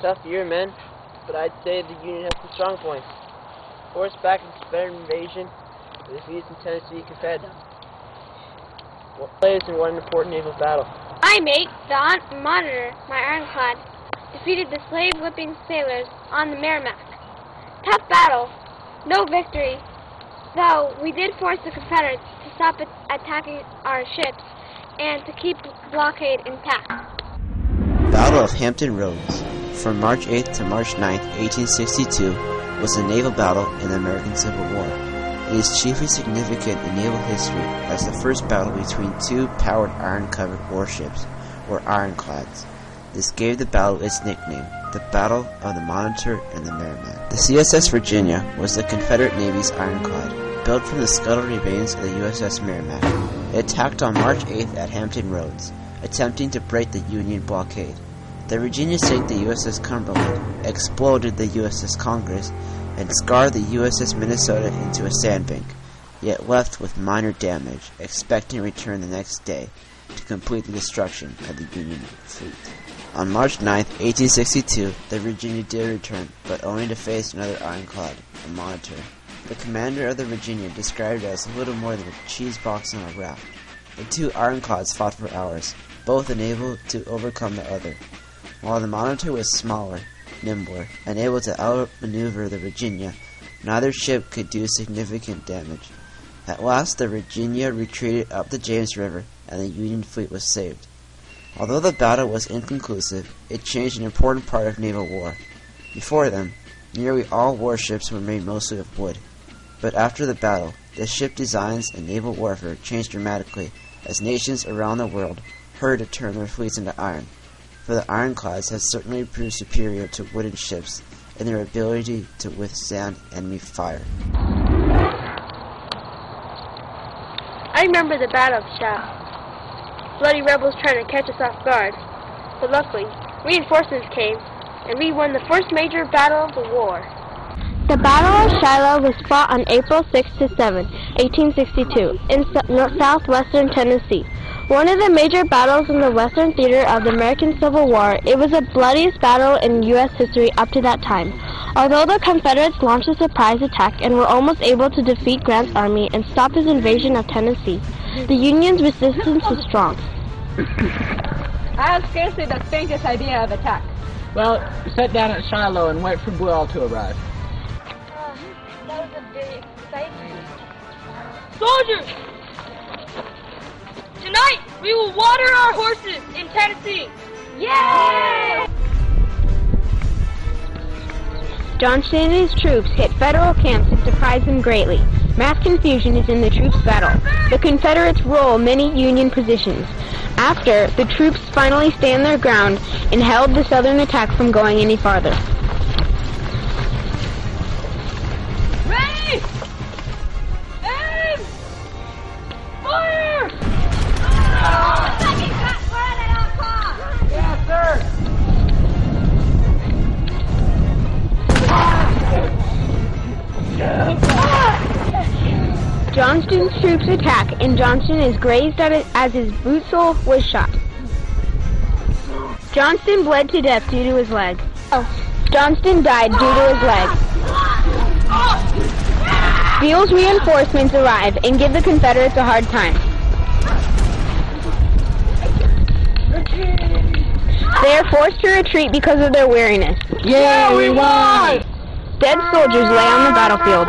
Tough year, men, but I'd say the Union has some strong points. Forced back in Confederate invasion, the defeats in Tennessee Confed. What plays and what an important naval battle. My mate, the Monitor, my ironclad, defeated the slave-whipping sailors on the Merrimack. Tough battle, no victory, though we did force the Confederates to stop attacking our ships and to keep the blockade intact. Battle of Hampton Roads, from March 8th to March 9th, 1862, was a naval battle in the American Civil War. It is chiefly significant in naval history as the first battle between two powered iron-covered warships, or ironclads. This gave the battle its nickname, the Battle of the Monitor and the Merrimack. The CSS Virginia was the Confederate Navy's ironclad, built from the scuttled remains of the USS Merrimack. It attacked on March 8th at Hampton Roads, attempting to break the Union blockade. The Virginia sank the USS Cumberland, exploded the USS Congress, and scarred the USS Minnesota into a sandbank, yet left with minor damage, expecting to return the next day to complete the destruction of the Union fleet. On March 9th, 1862, the Virginia did return, but only to face another ironclad, the Monitor. The commander of the Virginia described it as little more than a cheese box on a raft. The two ironclads fought for hours, both unable to overcome the other. While the Monitor was smaller, nimbler, and able to outmaneuver the Virginia, neither ship could do significant damage. At last, the Virginia retreated up the James River, and the Union fleet was saved. Although the battle was inconclusive, it changed an important part of naval war. Before then, nearly all warships were made mostly of wood. But after the battle, the ship designs and naval warfare changed dramatically as nations around the world hurried to turn their fleets into iron, for the ironclads has certainly proved superior to wooden ships in their ability to withstand enemy fire. I remember the Battle of Shiloh. Bloody rebels trying to catch us off guard, but luckily, reinforcements came, and we won the first major battle of the war. The Battle of Shiloh was fought on April 6 to 7, 1862, in southwestern Tennessee. One of the major battles in the western theater of the American Civil War, it was the bloodiest battle in U.S. history up to that time. Although the Confederates launched a surprise attack and were almost able to defeat Grant's army and stop his invasion of Tennessee, the Union's resistance was strong. I have scarcely the faintest idea of attack. Well, sit down at Shiloh and wait for Buell to arrive. That was a very exciting. Soldiers! Tonight, we will water our horses in Tennessee. Yay! Johnston and his troops hit federal camps and surprised them greatly. Mass confusion is in the troops' battle. The Confederates roll many Union positions. After, the troops finally stand their ground and held the Southern attack from going any farther. Ready! Aim! Fire! Yes, sir! Johnston's troops attack, and Johnston is grazed as his boot sole was shot. Johnston bled to death due to his leg. Johnston died due to his leg. Beale's reinforcements arrive and give the Confederates a hard time. They are forced to retreat because of their weariness. Yeah, we won! Dead soldiers lay on the battlefield.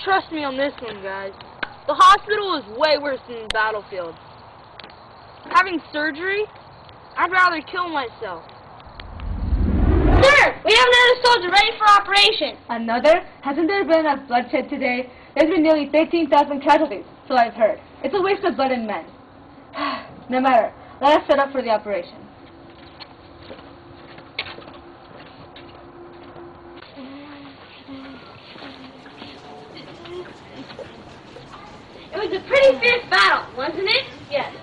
Trust me on this one, guys. The hospital is way worse than the battlefield. Having surgery? I'd rather kill myself. Sir, we have another soldier ready for operation. Another? Hasn't there been enough bloodshed today? There's been nearly 13,000 casualties, so I've heard. It's a waste of blood and men. No matter. Let us set up for the operation. It was a pretty fierce battle, wasn't it? Yes.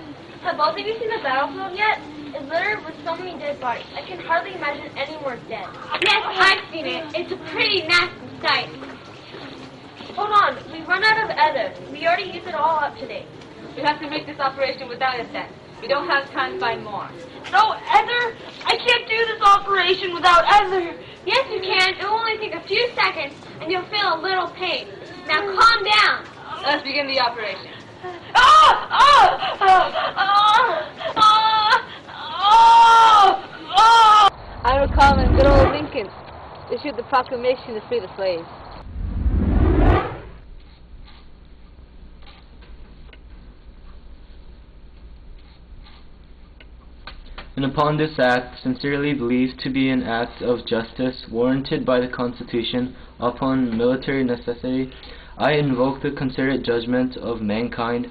Have both of you seen the battlefield yet? It's littered with so many dead bodies. I can hardly imagine any more dead. Yes, I've seen it. It's a pretty nasty sight. Hold on, we run out of ether. We already used it all up today. We have to make this operation without it then. We don't have time to find more. No ether? I can't do this operation without ether. Yes, you can. It will only take a few seconds, and you'll feel a little pain. Now calm down. Let's begin the operation. I recall when good old Lincoln issued the proclamation to free the slaves. And upon this act, sincerely believed to be an act of justice warranted by the Constitution upon military necessity, I invoke the considerate judgment of mankind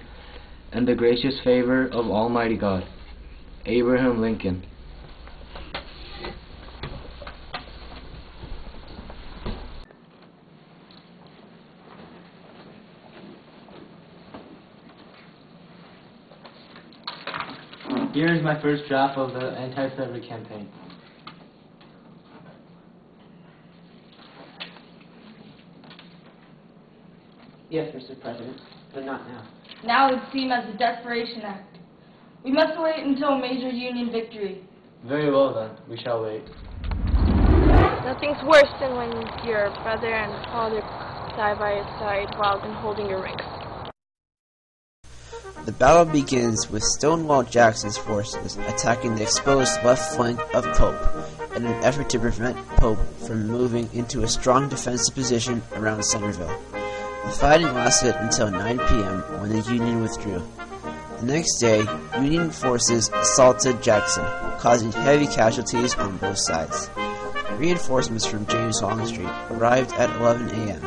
and the gracious favor of Almighty God. Abraham Lincoln. Here is my first draft of the anti-slavery campaign. Yes, Mr. President, but not now. Now it would seem as a desperation act. We must wait until a major Union victory. Very well then, we shall wait. Nothing's worse than when your brother and father die by your side while holding your ranks. The battle begins with Stonewall Jackson's forces attacking the exposed left flank of Pope in an effort to prevent Pope from moving into a strong defensive position around Centerville. The fighting lasted until 9 p.m. when the Union withdrew. The next day, Union forces assaulted Jackson, causing heavy casualties on both sides. Reinforcements from James Longstreet arrived at 11 a.m.,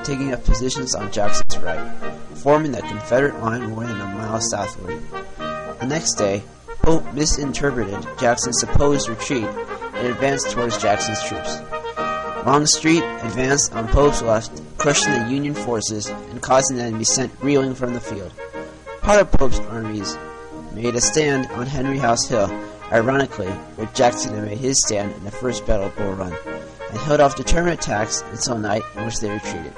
taking up positions on Jackson's right, forming the Confederate line more than a mile southward. The next day, Pope misinterpreted Jackson's supposed retreat and advanced towards Jackson's troops. Longstreet advanced on Pope's left, crushing the Union forces and causing them to be sent reeling from the field. Part of Pope's armies made a stand on Henry House Hill, ironically where Jackson had made his stand in the first Battle of Bull Run, and held off determined attacks until night, in which they retreated.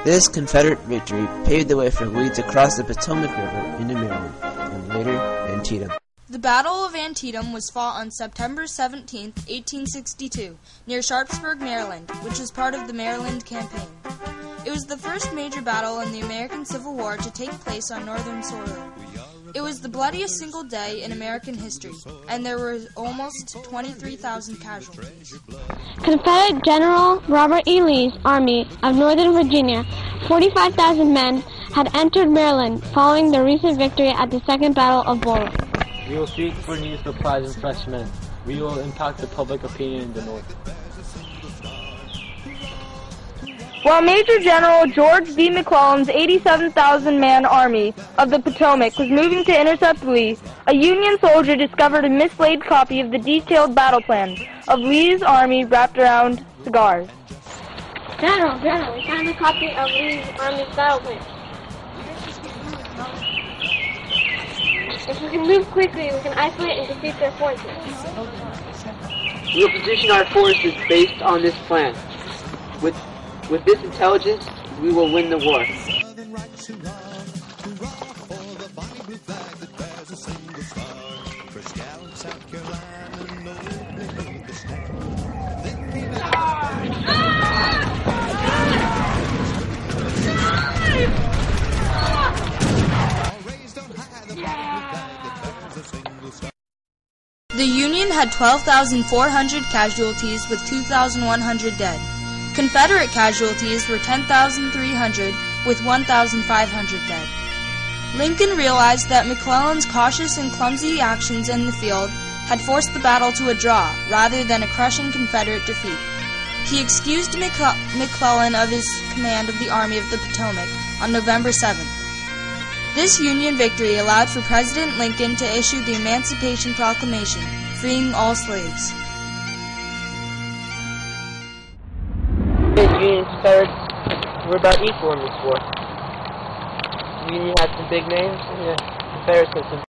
This Confederate victory paved the way for Lee to cross the Potomac River into Maryland, and later Antietam. The Battle of Antietam was fought on September 17, 1862, near Sharpsburg, Maryland, which was part of the Maryland Campaign. It was the first major battle in the American Civil War to take place on northern soil. It was the bloodiest single day in American history, and there were almost 23,000 casualties. Confederate General Robert E. Lee's Army of Northern Virginia, 45,000 men, had entered Maryland following the recent victory at the Second Battle of Bull Run. We will seek for new supplies and fresh men. We will impact the public opinion in the North. While Major General George V. McClellan's 87,000-man Army of the Potomac was moving to intercept Lee, a Union soldier discovered a mislaid copy of the detailed battle plan of Lee's army wrapped around cigars. General, we found a copy of Lee's army's battle plan. If we can move quickly, we can isolate and defeat their forces. We will position our forces based on this plan. With this intelligence, we will win the war. The Union had 12,400 casualties with 2,100 dead. Confederate casualties were 10,300 with 1,500 dead. Lincoln realized that McClellan's cautious and clumsy actions in the field had forced the battle to a draw rather than a crushing Confederate defeat. He excused McClellan of his command of the Army of the Potomac on November 7th. This Union victory allowed for President Lincoln to issue the Emancipation Proclamation, freeing all slaves. Union and Confederates were about equal in this war. The Union had some big names, and the Confederates had some